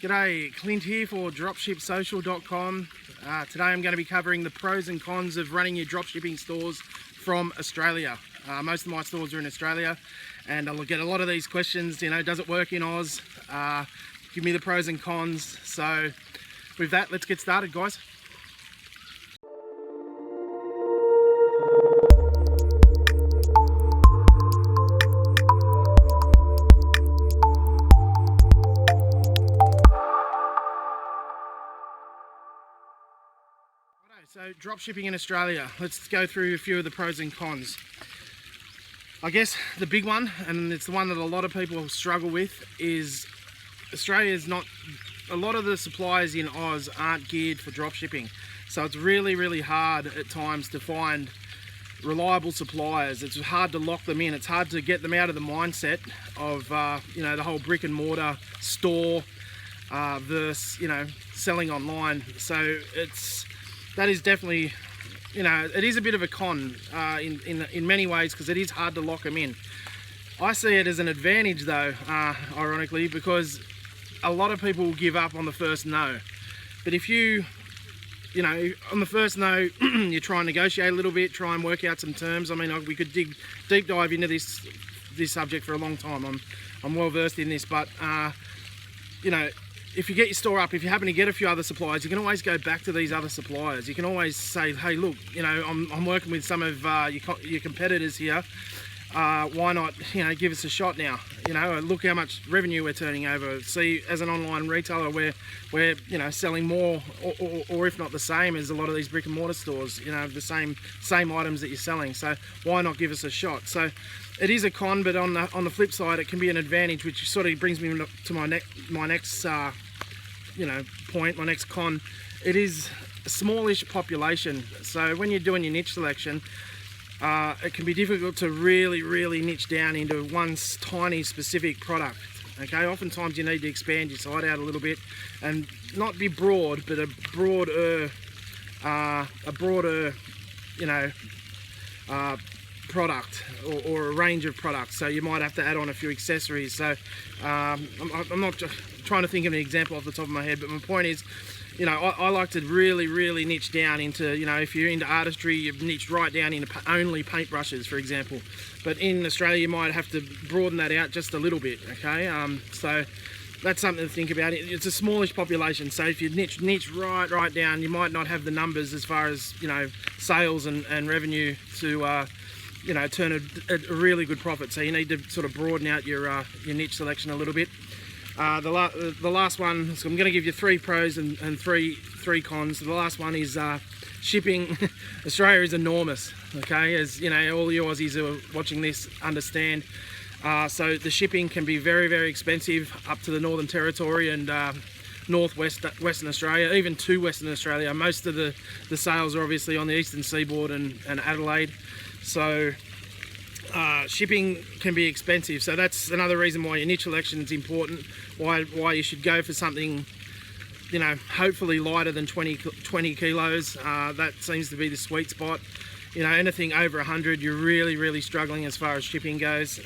G'day, Klint here for dropshipsocial.com. Today I'm going to be covering the pros and cons of running your dropshipping stores from Australia. Most of my stores are in Australia and I'll get a lot of these questions, does it work in Oz? Give me the pros and cons. So with that, let's get started, guys. So dropshipping in Australia, let's go through a few of the pros and cons. I guess the big one, and it's the one that a lot of people struggle with, is Australia's not, a lot of the suppliers in Oz aren't geared for dropshipping. So it's really hard at times to find reliable suppliers. It's hard to lock them in. It's hard to get them out of the mindset of, the whole brick and mortar store versus, selling online. So that is definitely, it is a bit of a con in many ways because it is hard to lock them in. I see it as an advantage though, ironically, because a lot of people will give up on the first no. But if you on the first no, you try and negotiate a little bit, try and work out some terms. I mean, we could deep dive into this subject for a long time. I'm well versed in this, but if you get your store up, if you happen to get a few other suppliers, you can always go back to these other suppliers. You can always say, hey, look, I'm working with some of your competitors here. Why not, give us a shot now? Look how much revenue we're turning over. See, as an online retailer, we're selling more, or if not the same as a lot of these brick and mortar stores. The same items that you're selling. So why not give us a shot? So it is a con, but on the flip side, it can be an advantage, which sort of brings me to my next point, my next con. It is a smallish population. So when you're doing your niche selection, it can be difficult to really niche down into one tiny specific product. Okay, oftentimes you need to expand your site out a little bit and not be broad, but a broader product or a range of products. So you might have to add on a few accessories. So I'm not just trying to think of an example off the top of my head, but my point is, I like to really niche down into, if you're into artistry, you've niched right down into only paintbrushes, for example. But in Australia, you might have to broaden that out just a little bit, okay? So that's something to think about. It's a smallish population, so if you niche right down, you might not have the numbers as far as, sales and revenue to, turn a really good profit. So you need to sort of broaden out your niche selection a little bit. The last one, so I'm going to give you 3 pros and three cons. The last one is shipping. Australia is enormous, okay, as all you Aussies who are watching this understand. So the shipping can be very expensive up to the Northern Territory and Western Australia, even to Western Australia. Most of the sales are obviously on the eastern seaboard and Adelaide. So shipping can be expensive, so that's another reason why your niche selection is important, why you should go for something hopefully lighter than 20 kilos. That seems to be the sweet spot. Anything over 100, you're really struggling as far as shipping goes.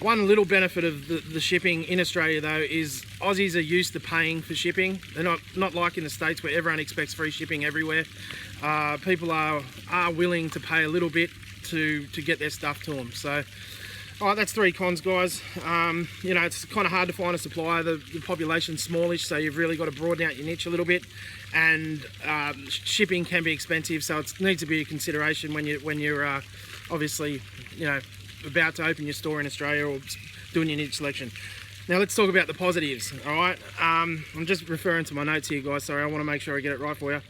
One little benefit of the shipping in Australia though is Aussies are used to paying for shipping. They're not like in the States where everyone expects free shipping everywhere. People are willing to pay a little bit to get their stuff to them. So alright, that's 3 cons, guys. It's kind of hard to find a supplier. The population's smallish, so you've really got to broaden out your niche a little bit, and shipping can be expensive, so it needs to be a consideration when you're obviously about to open your store in Australia or doing your niche selection. Now let's talk about the positives. Alright, I'm just referring to my notes here, guys. Sorry, I want to make sure I get it right for you.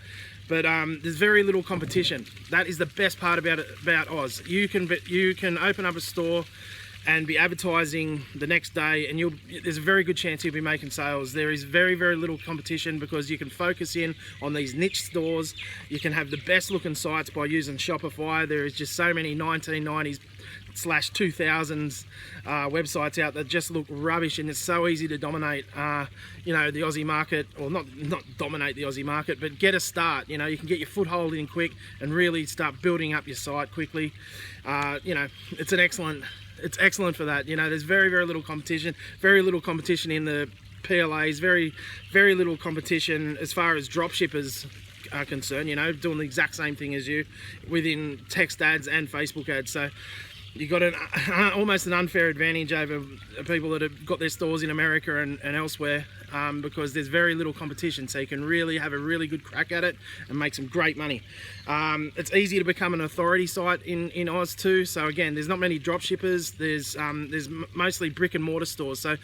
But there's very little competition. That is the best part about Oz. You can open up a store and be advertising the next day, and there's a very good chance you'll be making sales. There is very little competition because you can focus in on these niche stores. You can have the best looking sites by using Shopify. There is just so many 1990s /2000s websites out that just look rubbish, and it's so easy to dominate the Aussie market, or not dominate the Aussie market, but get a start. You can get your foothold in quick and really start building up your site quickly. It's excellent for that. There's very little competition in the PLAs, very little competition as far as dropshippers are concerned, you know, doing the exact same thing as you within text ads and Facebook ads. So you got almost an unfair advantage over people that have got their stores in America and elsewhere, because there's very little competition, so you can really have a really good crack at it and make some great money. It's easy to become an authority site in Oz too. So again, there's not many drop shippers. There's mostly brick and mortar stores, so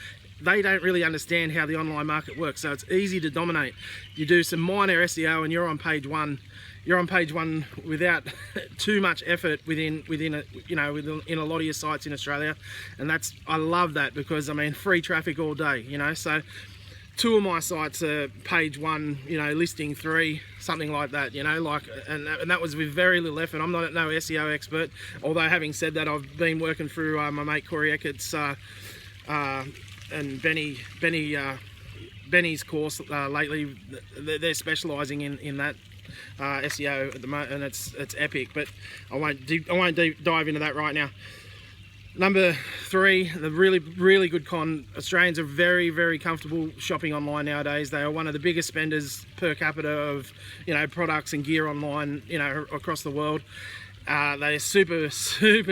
they don't really understand how the online market works. So it's easy to dominate. You do some minor SEO and you're on page one. You're on page one without too much effort in a lot of your sites in Australia, and I love that, because I mean, free traffic all day, you know. So 2 of my sites are page 1, you know, listing 3, something like that, you know, like, and that was with very little effort. I'm not no SEO expert, although having said that, I've been working through my mate Corey Eckert's and Benny's course lately. They're specialising in that SEO at the moment, and it's epic, but I won't dive into that right now. Number 3, the really good con. Australians are very comfortable shopping online nowadays. They are one of the biggest spenders per capita of, you know, products and gear online, you know, across the world. They're super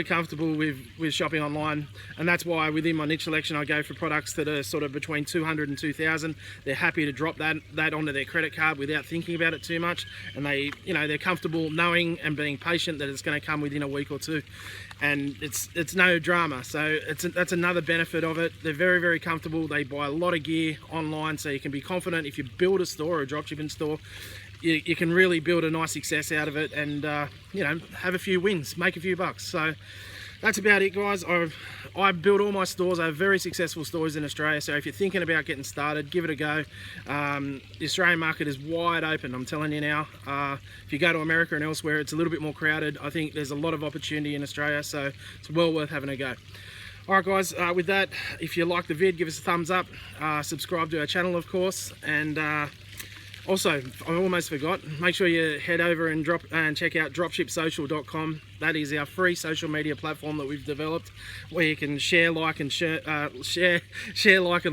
comfortable with shopping online, and that's why within my niche selection I go for products that are sort of between 200 and 2,000. They're happy to drop that onto their credit card without thinking about it too much, and they're comfortable knowing and being patient that it's going to come within a week or 2, and it's no drama. So that's another benefit of it. They're very comfortable. They buy a lot of gear online, so you can be confident if you build a store or a dropshipping store, you can really build a nice success out of it, and you know, have a few wins, make a few bucks. So that's about it, guys. I built all my stores. I have very successful stores in Australia, so if you're thinking about getting started, give it a go. The Australian market is wide open, I'm telling you now. If you go to America and elsewhere, it's a little bit more crowded. I think there's a lot of opportunity in Australia, so it's well worth having a go. Alright guys, with that, if you like the vid, give us a thumbs up, subscribe to our channel of course, and also, I almost forgot, make sure you head over and check out dropshipsocial.com. That is our free social media platform that we've developed, where you can share, like, and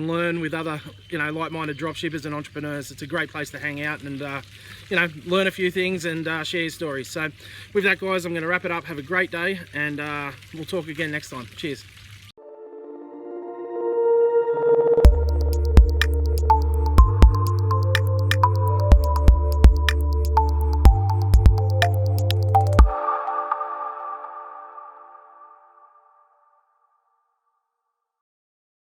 learn with other, you know, like-minded dropshippers and entrepreneurs. It's a great place to hang out and you know, learn a few things and share your stories. So with that, guys, I'm going to wrap it up. Have a great day, and we'll talk again next time. Cheers.